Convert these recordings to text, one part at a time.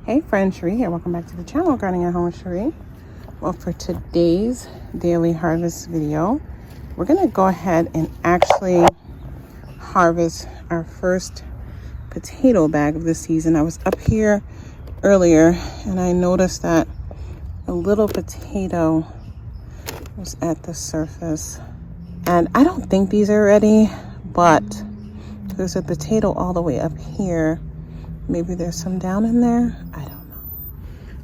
Hey friends, Cherie here. Welcome back to the channel, Gardening at Home with Cherie. Well, for today's daily harvest video, we're going to go ahead and actually harvest our first potato bag of the season. I was up here earlier and I noticed that a little potato was at the surface. And I don't think these are ready, but there's a potato all the way up here. Maybe there's some down in there. I don't know.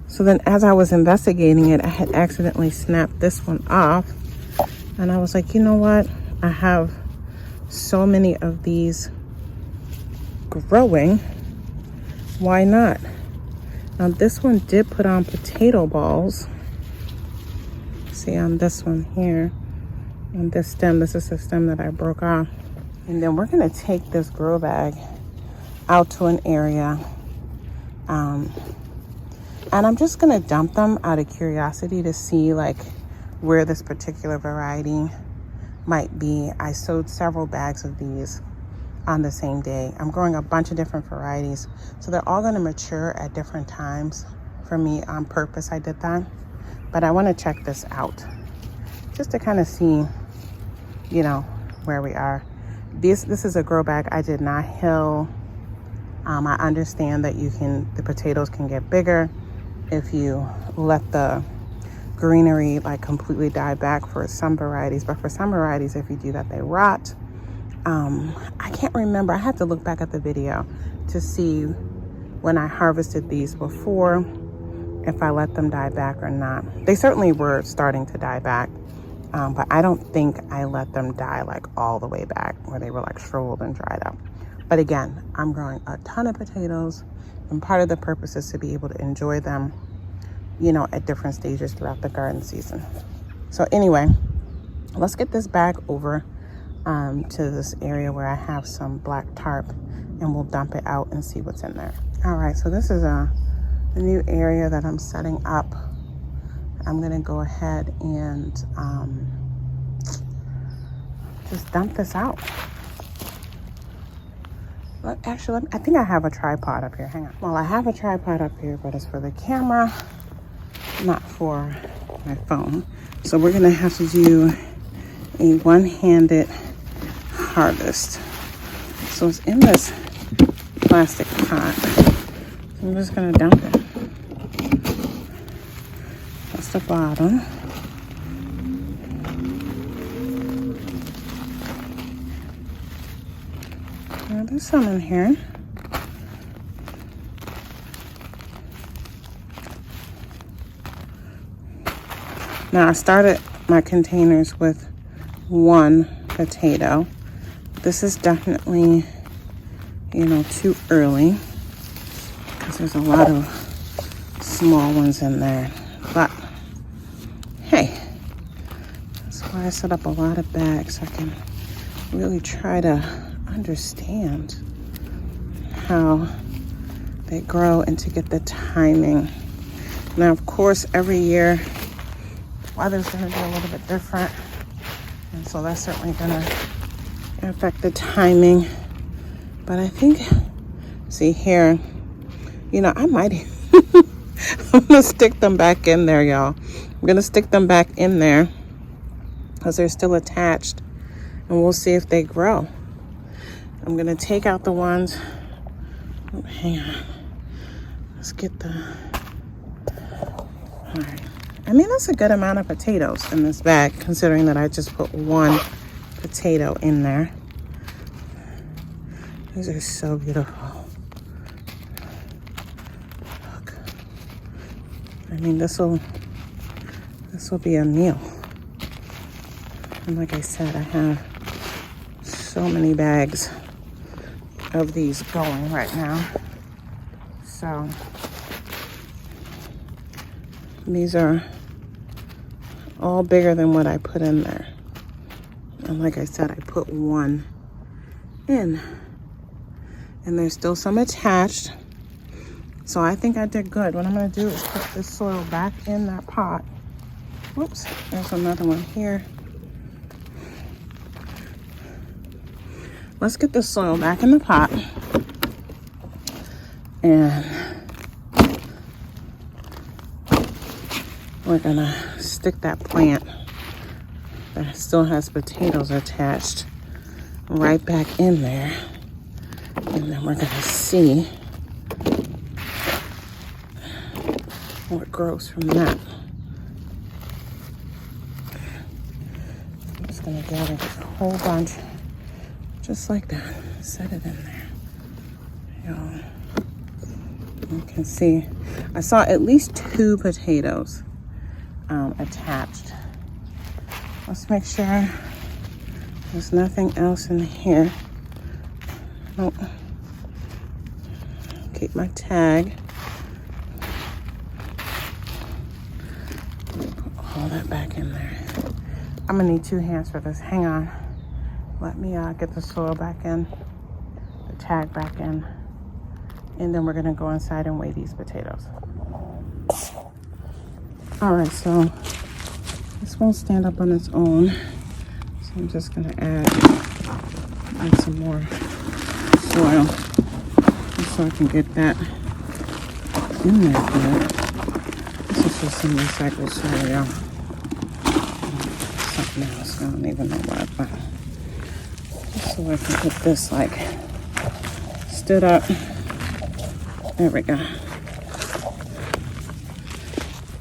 So then as I was investigating it, I had accidentally snapped this one off. And I was like, you know what? I have so many of these growing. Why not? Now this one did put on potato balls. See on this one here. On this stem, this is the stem that I broke off. And then we're gonna take this grow bag out to an area and I'm just gonna dump them out of curiosity to see like where this particular variety might be. I sowed several bags of these on the same day. I'm growing a bunch of different varieties, so they're all gonna mature at different times. For me, on purpose I did that, but I want to check this out just to kind of see, you know, where we are. This is a grow bag I did not hill. I understand that the potatoes can get bigger if you let the greenery like completely die back for some varieties, but for some varieties, if you do that, they rot. I can't remember, I had to look back at the video to see when I harvested these before, if I let them die back or not. They certainly were starting to die back, but I don't think I let them die like all the way back where they were like shriveled and dried up. But again, I'm growing a ton of potatoes, and part of the purpose is to be able to enjoy them, you know, at different stages throughout the garden season. So anyway, let's get this bag over to this area where I have some black tarp, and we'll dump it out and see what's in there. All right, so this is the new area that I'm setting up. I'm gonna go ahead and just dump this out. Actually, I think I have a tripod up here. Hang on. Well, I have a tripod up here, but it's for the camera, not for my phone. So we're gonna have to do a one-handed harvest. So it's in this plastic pot. So I'm just gonna dump it. That's the bottom. Now, there's some in here. Now I started my containers with one potato. This is definitely, you know, too early because there's a lot of small ones in there. But hey, that's why I set up a lot of bags so I can really try to understand how they grow and to get the timing. Now, of course, every year weather's going to be a little bit different, and so that's certainly going to affect the timing. But I think, see here, you know, I might I'm gonna stick them back in there, y'all. I'm gonna stick them back in there because they're still attached, and we'll see if they grow. I'm gonna take out the ones, oh, hang on, let's get the, all right. I mean, that's a good amount of potatoes in this bag, considering that I just put one potato in there. These are so beautiful. Look. I mean, this will be a meal. And like I said, I have so many bags of these going right now. So these are all bigger than what I put in there. And like I said, I put one in. And there's still some attached. So I think I did good. What I'm gonna do is put this soil back in that pot. Whoops, there's another one here. Let's get the soil back in the pot. And we're gonna stick that plant that still has potatoes attached right back in there. And then we're gonna see what grows from that. I'm just gonna gather this whole bunch just like that. Set it in there. You can see I saw at least 2 potatoes attached. Let's make sure there's nothing else in here. Nope. Keep my tag. Put all that back in there. I'm gonna need 2 hands for this. Hang on. Let me get the soil back in, the tag back in, and then we're gonna go inside and weigh these potatoes. All right, so this won't stand up on its own. So I'm just gonna add some more soil just so I can get that in there good. This is just some recycled soil, y'all. Something else, I don't even know what, but just so I can put this like stood up. There we go.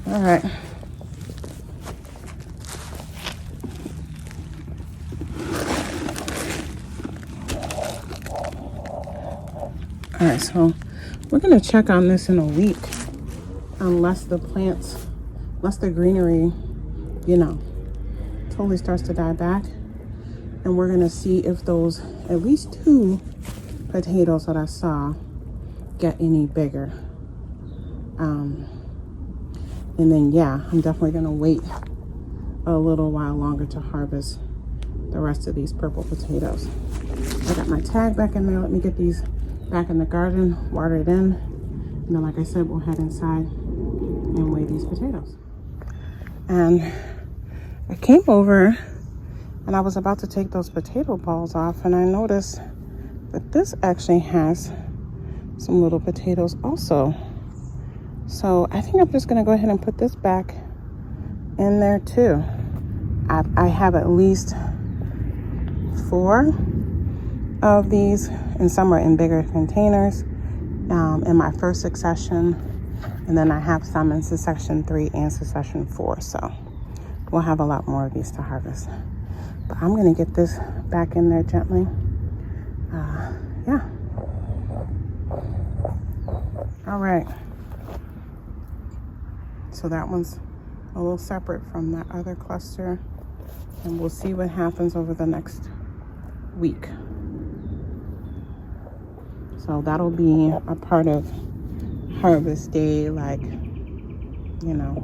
All right. All right, so we're gonna check on this in a week, unless the greenery, totally starts to die back. And we're gonna see if those at least 2 potatoes that I saw get any bigger. And then, yeah, I'm definitely gonna wait a little while longer to harvest the rest of these purple potatoes. I got my tag back in there. Let me get these back in the garden, water it in. And then, like I said, we'll head inside and weigh these potatoes. And I came over and I was about to take those potato balls off, and I noticed that this actually has some little potatoes also. So I think I'm just gonna go ahead and put this back in there too. I have at least 4 of these, and some are in bigger containers in my first succession, and then I have some in succession 3 and succession 4. So we'll have a lot more of these to harvest. But I'm gonna get this back in there gently. Yeah. All right. So that one's a little separate from that other cluster, and we'll see what happens over the next week. So that'll be a part of harvest day, like,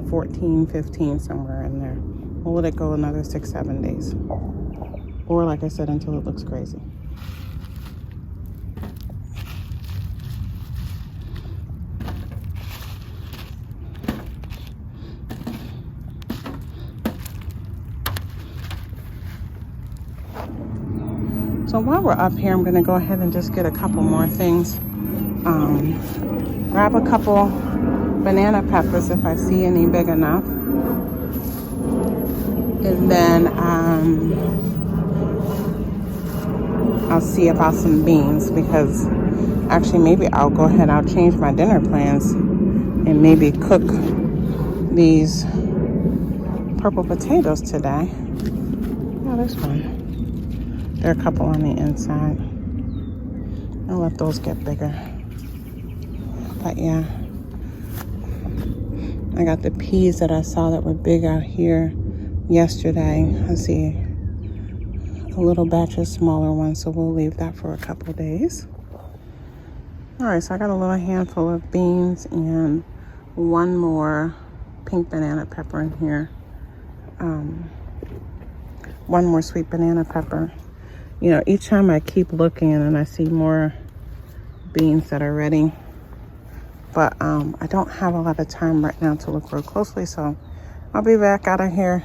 14, 15, somewhere in there. We'll let it go another 6, 7 days. Or like I said, until it looks crazy. So while we're up here, I'm gonna go ahead and just get a couple more things. Grab a couple banana peppers if I see any big enough. And then I'll see about some beans, because actually maybe I'll go ahead, I'll change my dinner plans and maybe cook these purple potatoes today. Oh, there's one. There are a couple on the inside. I'll let those get bigger. But yeah, I got the peas that I saw that were big out here yesterday. I see a little batch of smaller ones, so we'll leave that for a couple days. All right, so I got a little handful of beans and 1 more pink banana pepper in here. 1 more sweet banana pepper. Each time I keep looking and I see more beans that are ready. But I don't have a lot of time right now to look real closely, so I'll be back out of here.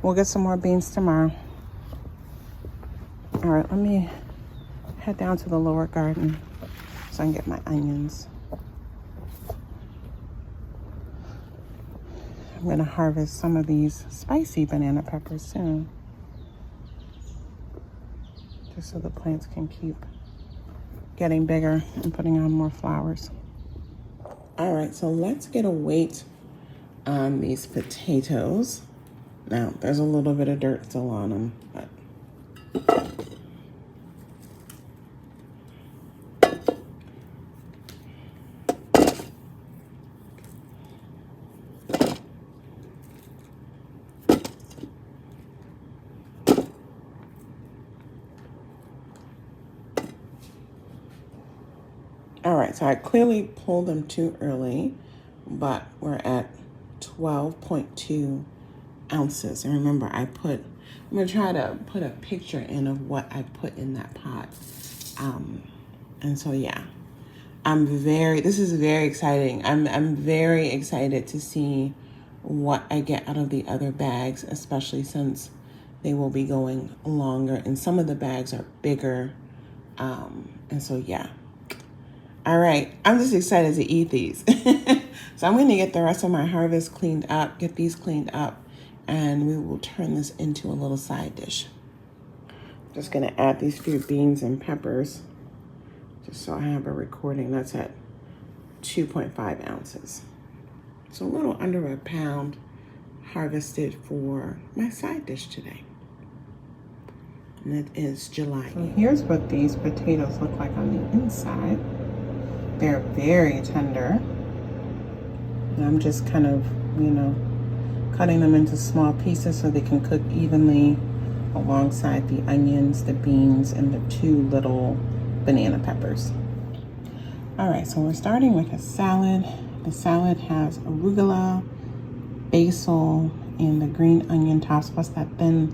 We'll get some more beans tomorrow. All right, let me head down to the lower garden so I can get my onions. I'm gonna harvest some of these spicy banana peppers soon, just so the plants can keep getting bigger and putting on more flowers. All right, so let's get a weight on these potatoes. Now, there's a little bit of dirt still on them, but all right, so I clearly pulled them too early, but we're at 12.2 ounces. And remember, I'm gonna try to put a picture in of what I put in that pot. And so, yeah, this is very exciting. I'm very excited to see what I get out of the other bags, especially since they will be going longer and some of the bags are bigger. And so, yeah. All right, I'm just excited to eat these. So I'm gonna get the rest of my harvest cleaned up, get these cleaned up, and we will turn this into a little side dish. Just gonna add these few beans and peppers, just so I have a recording. That's at 2.5 ounces. So a little under a pound harvested for my side dish today. And it is July. So here's what these potatoes look like on the inside. They're very tender. And I'm just kind of, cutting them into small pieces so they can cook evenly alongside the onions, the beans, and the 2 little banana peppers. All right, so we're starting with a salad. The salad has arugula, basil, and the green onion tops, plus that thin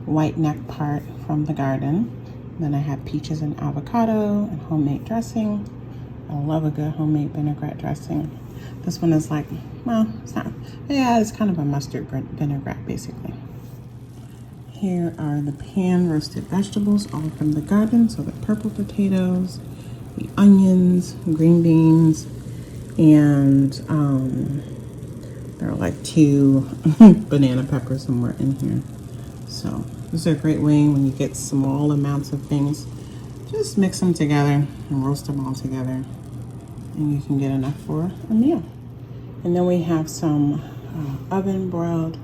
white neck part from the garden. Then I have peaches and avocado and homemade dressing. I love a good homemade vinaigrette dressing. This one is like, well, it's not, yeah, it's kind of a mustard vinaigrette, basically. Here are the pan roasted vegetables, all from the garden. So the purple potatoes, the onions, green beans, and there are like 2 banana peppers somewhere in here. So this is a great way when you get small amounts of things, just mix them together and roast them all together, and you can get enough for a meal. And then we have some oven broiled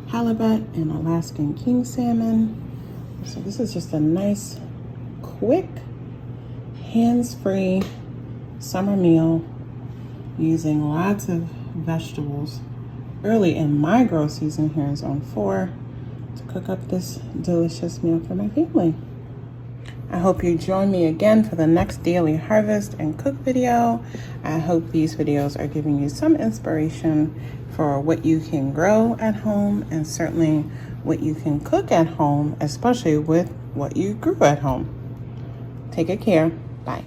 halibut and Alaskan king salmon. So this is just a nice, quick, hands-free summer meal using lots of vegetables early in my grow season here in Zone 4 to cook up this delicious meal for my family. I hope you join me again for the next daily harvest and cook video. I hope these videos are giving you some inspiration for what you can grow at home and certainly what you can cook at home, especially with what you grew at home. Take good care. Bye.